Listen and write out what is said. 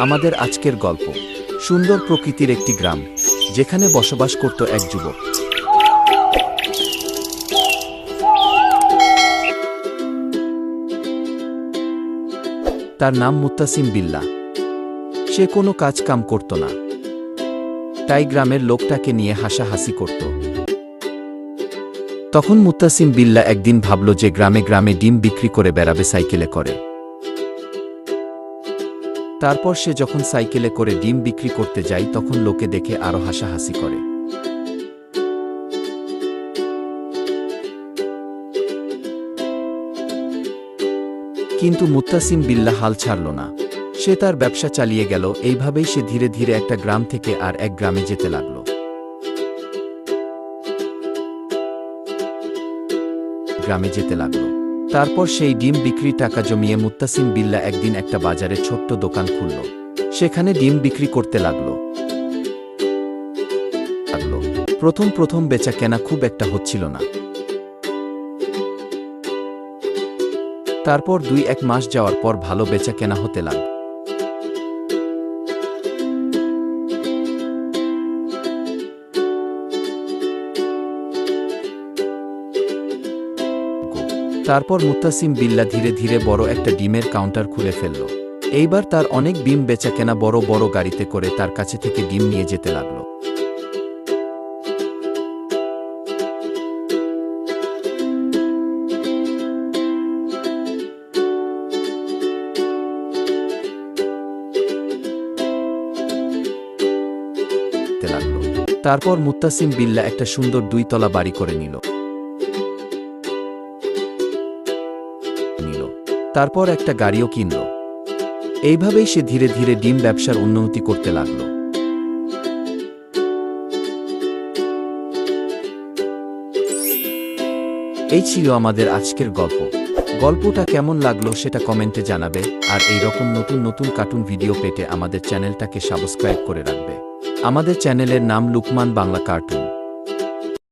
আমাদের আজকের গল্প সুন্দর প্রকৃতির একটি গ্রাম, যেখানে বসবাস করত এক যুবক। তার নাম মুত্তাসিম বিল্লাহ। সে কোনো কাজ কাম করত না, তাই গ্রামের লোকটাকে নিয়ে হাসাহাসি করত। তখন মুত্তাসিম বিল্লাহ একদিন ভাবল যে গ্রামে গ্রামে ডিম বিক্রি করে বেড়াবে সাইকেলে করে। তারপর সে যখন সাইকেলে করে ডিম বিক্রি করতে যায় তখন লোকে দেখে আরো হাসাহাসি করে। কিন্তু মুত্তাসিম বিল্লাহ হাল ছাড়ল না। সে তার ব্যবসা চালিয়ে গেল। এইভাবেই সে ধীরে ধীরে একটা গ্রাম থেকে আর এক গ্রামে যেতে লাগল। তারপর সেই ডিম বিক্রি টাকা জমিয়ে মুত্তাসিম বিল্লাহ একদিন একটা বাজারে ছোট্ট দোকান খুলল। সেখানে ডিম বিক্রি করতে লাগল। প্রথম বেচা কেনা খুব একটা হচ্ছিল না। তারপর 2-1 মাস যাওয়ার পর ভালো বেচা কেনা হতে লাগল। তারপর মুত্তাসিম বিল্লাহ ধীরে ধীরে বড় একটা ডিমের কাউন্টার খুলে ফেলল। এইবার তার অনেক ডিম বেচা কেনা বড় বড় গাড়িতে করে তার কাছে থেকে ডিম নিয়ে যেতে লাগল। তারপর মুত্তাসিম বিল্লাহ একটা সুন্দর 2 তলা বাড়ি করে নিল। তারপর একটা গাড়িও কিনল। এইভাবেই সে ধীরে ধীরে ডিম ব্যবসার উন্নতি করতে লাগল। এই ছিল আমাদের আজকের গল্প। গল্পটা কেমন লাগলো সেটা কমেন্টে জানাবে। আর এই রকম নতুন নতুন কার্টুন ভিডিও পেতে আমাদের চ্যানেলটাকে সাবস্ক্রাইব করে রাখবে। আমাদের চ্যানেলের নাম লুকমান বাংলা কার্টুন।